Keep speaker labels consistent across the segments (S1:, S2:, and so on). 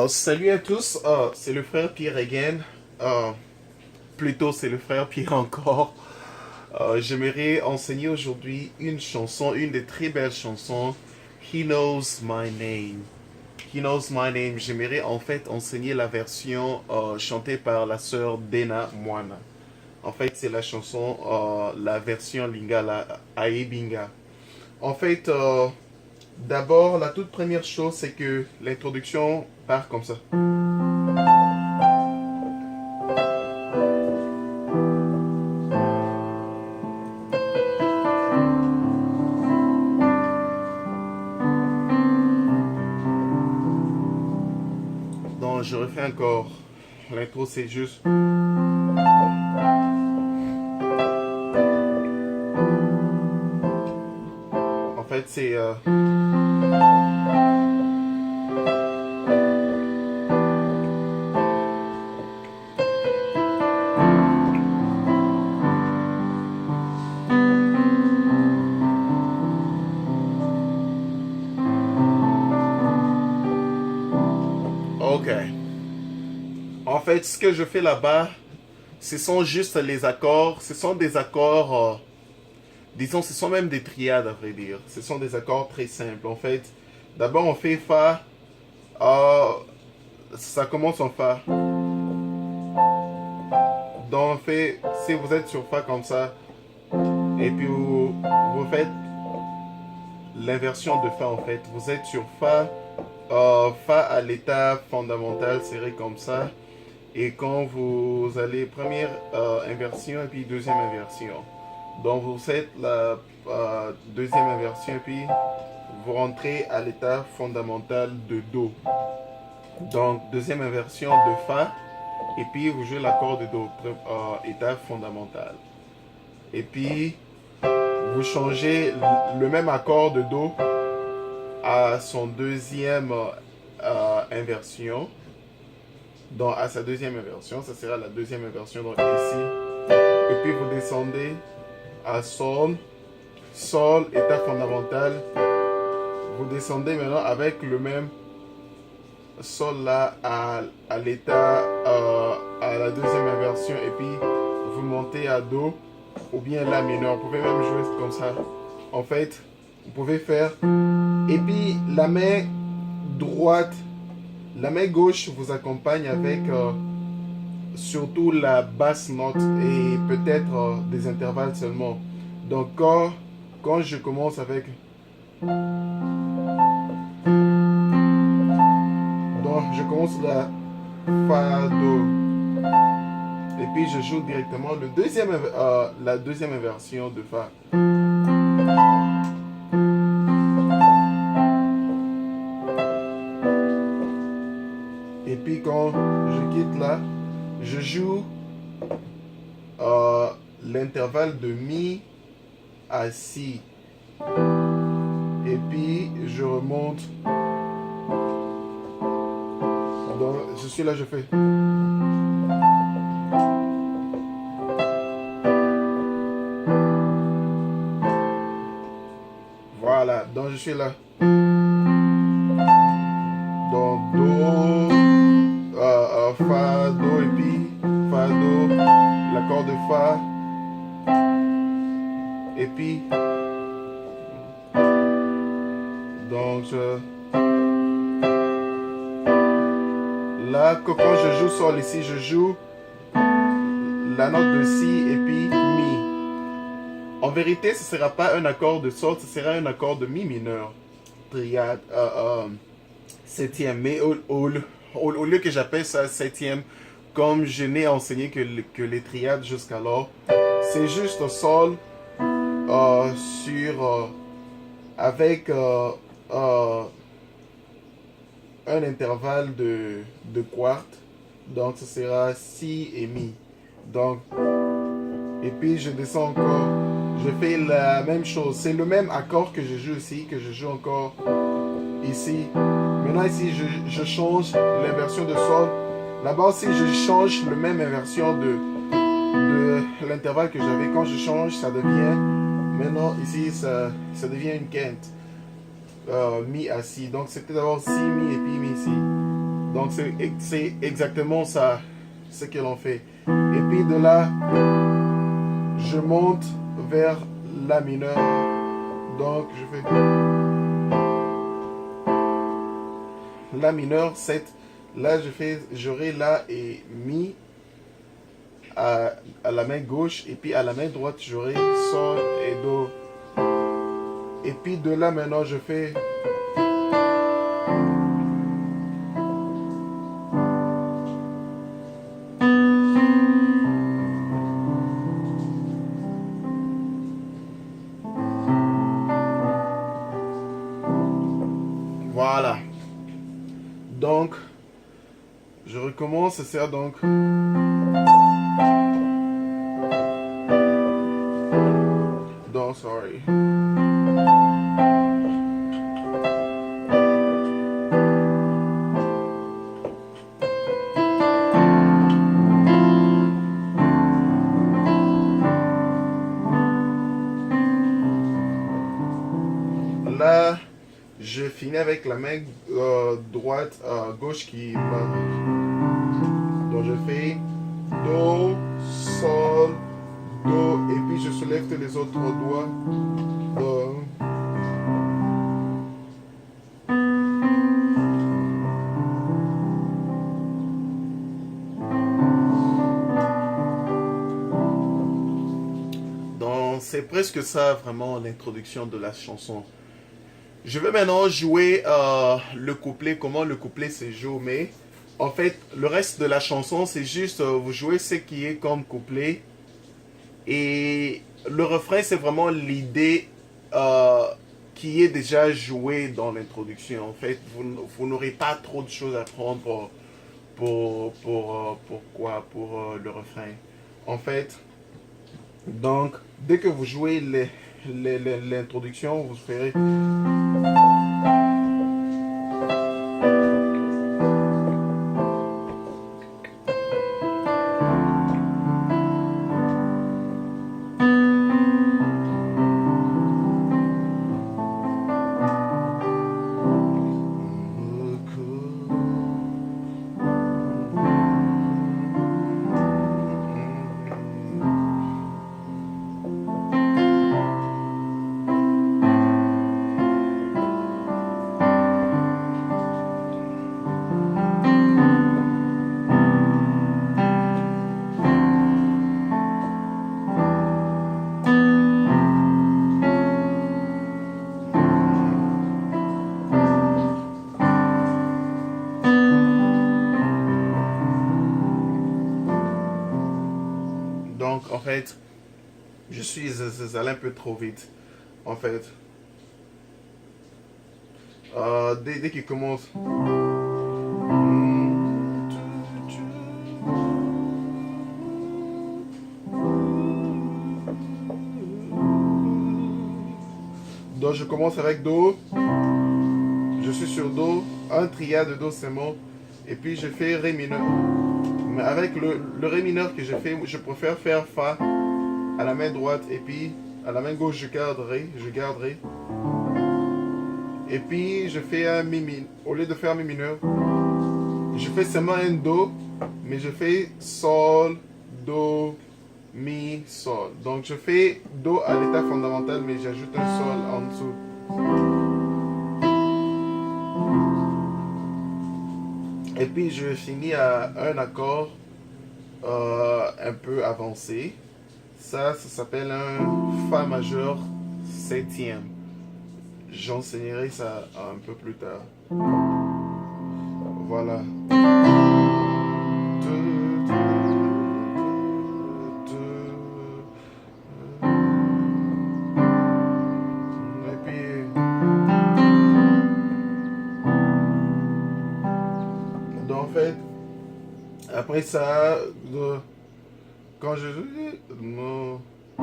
S1: Salut à tous, c'est le frère Pierre again. Euh, Plutôt, c'est le frère Pierre encore. J'aimerais enseigner aujourd'hui une chanson, une des très belles chansons, He Knows My Name. He Knows My Name. J'aimerais en fait enseigner la version chantée par la sœur Dena Moana. En fait, c'est la chanson, la version Lingala Aebinga. En fait, d'abord, la toute première chose, c'est que l'introduction part comme ça. Donc, je refais encore. L'intro, c'est juste. En fait, c'est. Ok. En fait, ce que je fais là-bas, ce sont juste les accords. Ce sont des accords. Disons, ce sont même des triades, à vrai dire. Ce sont des accords très simples. En fait, d'abord, on fait Fa. euh, Ça commence en Fa. Donc, on fait. Si vous êtes sur Fa comme ça, et puis vous faites l'inversion de Fa, en fait. Vous êtes sur Fa. Fa à l'état fondamental serré comme ça. Et quand vous allez première inversion et puis deuxième inversion. Donc vous faites la deuxième inversion et puis vous rentrez à l'état fondamental de Do. Donc deuxième inversion de Fa et puis vous jouez l'accord de Do, état fondamental. Et puis vous changez le même accord de Do à son deuxième inversion. Donc à sa deuxième inversion, ça sera la deuxième inversion donc ici. Et puis vous descendez à Sol, Sol, état fondamental. Vous descendez maintenant avec le même Sol là à l'état, à la deuxième inversion. Et puis vous montez à Do ou bien La mineur. Vous pouvez même jouer comme ça. En fait, vous pouvez faire. Et puis la main droite, la main gauche vous accompagne avec surtout la basse note et peut-être des intervalles seulement. Donc quand je commence avec... Donc je commence la Fa, Do. Et puis je joue directement la deuxième inversion de Fa. Et puis quand je quitte là, je joue l'intervalle de Mi à Si. Et puis je remonte. Donc je suis là, je fais. Voilà, donc je suis là. Donc Do, Fa, Do et puis Fa, Do, l'accord de Fa. Et puis, donc là, quand je joue Sol ici, je joue la note de Si et puis Mi. En vérité, ce ne sera pas un accord de Sol, ce sera un accord de Mi mineur. Triade, septième. Mais au lieu que j'appelle ça septième, comme je n'ai enseigné que les triades jusqu'alors, c'est juste Sol sur avec un intervalle de quarte. Donc ce sera Si et Mi. Donc, et puis je descends encore. Je fais la même chose. C'est le même accord que je joue ici, que je joue encore ici. Maintenant ici, je change l'inversion de Sol. Là-bas aussi, je change le même inversion de l'intervalle que j'avais. Quand je change, ça devient... Maintenant, ici, ça devient une quinte. Mi à Si. Donc, c'était d'abord Si, Mi et puis Mi, Si. Donc c'est exactement ça, ce que l'on fait. Et puis de là, je monte vers la mineur. Donc je fais la mineur 7. Là j'aurai la et mi à la main gauche. Et puis à la main droite, j'aurai sol et do. Et puis de là maintenant, je fais voilà. Donc, je recommence, c'est ça donc. Donc, sorry. Là, je finis avec la main droite, gauche qui va. Donc je fais do, sol, do, et puis je soulève tous les autres doigts. Do. Donc c'est presque ça vraiment l'introduction de la chanson. Je vais maintenant jouer le couplet, comment le couplet se joue, mais en fait, le reste de la chanson, c'est juste vous jouez ce qui est comme couplet. Et le refrain, c'est vraiment l'idée qui est déjà jouée dans l'introduction. En fait, vous n'aurez pas trop de choses à prendre pour le refrain. En fait, donc, dès que vous jouez l'introduction, vous ferez. Donc, en fait, je suis allé un peu trop vite. En fait, dès qu'il commence. Donc, je commence avec Do. Je suis sur Do. Un triade de Do, c'est bon. Et puis, je fais Ré mineur. Mais avec le Ré mineur que je fais, je préfère faire Fa à la main droite. Et puis, à la main gauche, je garde Ré. Et puis, je fais un Mi mineur. Au lieu de faire Mi mineur, je fais seulement un Do. Mais je fais Sol, Do, Mi, Sol. Donc, je fais Do à l'état fondamental, mais j'ajoute un Sol en dessous. Et puis je finis à un accord un peu avancé. Ça s'appelle un Fa majeur septième. J'enseignerai ça un peu plus tard. Voilà. Et puis, donc en fait, après ça, quand je no, I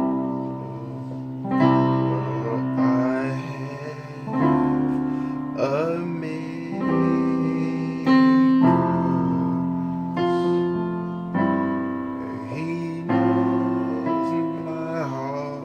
S1: have a maker. He knows my heart.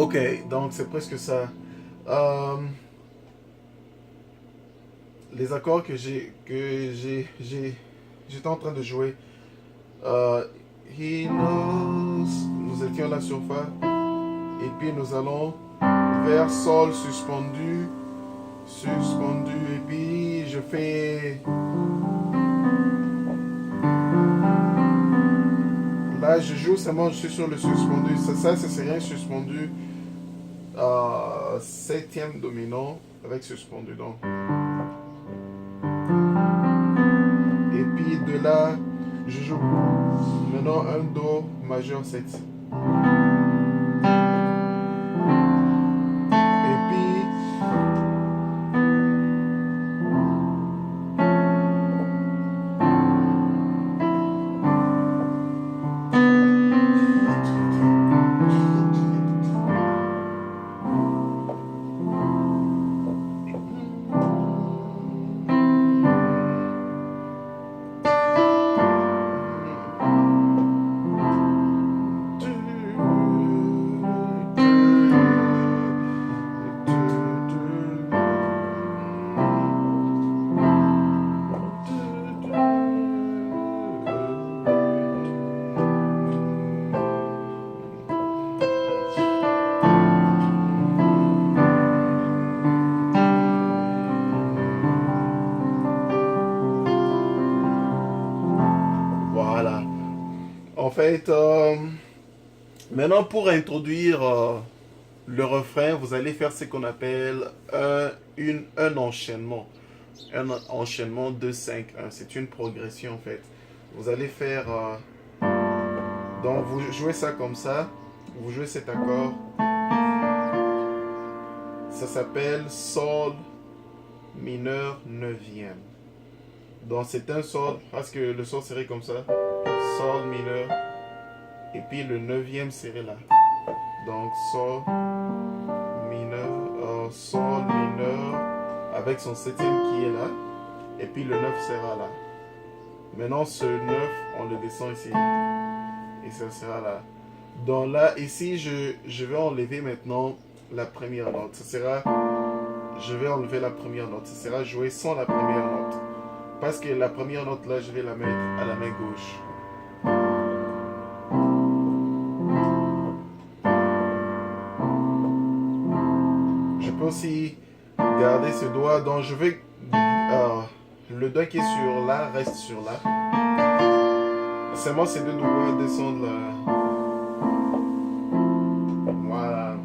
S1: Ok, donc c'est presque ça. Euh, les accords j'étais en train de jouer. Euh, nous étions là sur Fa, et puis nous allons vers Sol suspendu, suspendu, et puis je fais. Là, je joue seulement, je suis sur le suspendu. Ça serait un suspendu septième dominant avec suspendu. Donc. Et puis de là, je joue maintenant un Do majeur 7. Et puis, voilà. En fait, maintenant pour introduire le refrain, vous allez faire ce qu'on appelle un enchaînement. Un enchaînement 2-5-1. C'est une progression en fait. Vous allez faire. Donc vous jouez ça comme ça. Vous jouez cet accord. Ça s'appelle Sol mineur neuvième. Donc c'est un Sol, parce que le Sol serait comme ça. Sol mineur. Et puis le neuvième serait là. Donc Sol mineur, Sol mineur avec son septième qui est là. Et puis le 9 sera là. Maintenant ce 9, on le descend ici. Et ça sera là. Donc là, ici, je vais enlever maintenant la première note. Ça sera, je vais enlever la première note. Ça sera joué sans la première note. Parce que la première note là, je vais la mettre à la main gauche. Je peux aussi garder ce doigt. Donc je vais... le doigt qui est sur là reste sur là. Seulement ces deux doigts descendent là. Voilà.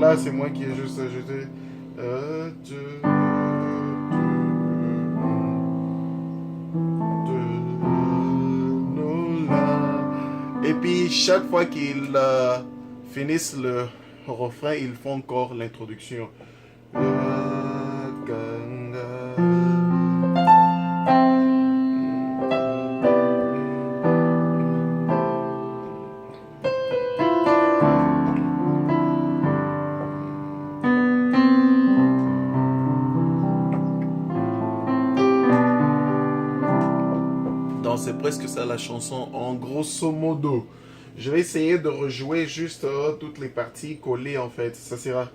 S1: Là, c'est moi qui ai juste ajouté. Et puis, chaque fois qu'ils finissent le refrain, ils font encore l'introduction. Donc c'est presque ça la chanson en grosso modo. Je vais essayer de rejouer juste toutes les parties collées en fait. Ça sera.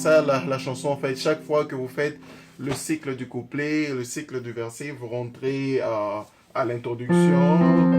S1: ça la chanson en fait. Chaque fois que vous faites le cycle du couplet, le cycle du verset, vous rentrez à l'introduction.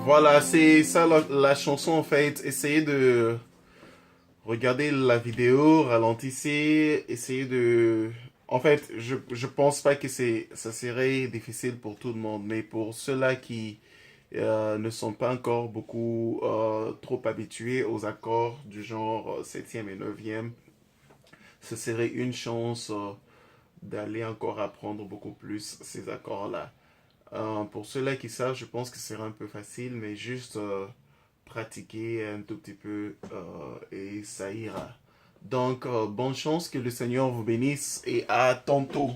S1: Voilà, c'est ça la chanson en fait. Essayez de regarder la vidéo, ralentissez, essayez de... En fait, je pense pas que ça serait difficile pour tout le monde, mais pour ceux-là qui ne sont pas encore beaucoup trop habitués aux accords du genre septième et neuvième, ce serait une chance d'aller encore apprendre beaucoup plus ces accords-là. Pour ceux-là qui savent, je pense que ce sera un peu facile, mais juste pratiquer un tout petit peu et ça ira. Donc, bonne chance, que le Seigneur vous bénisse et à tantôt.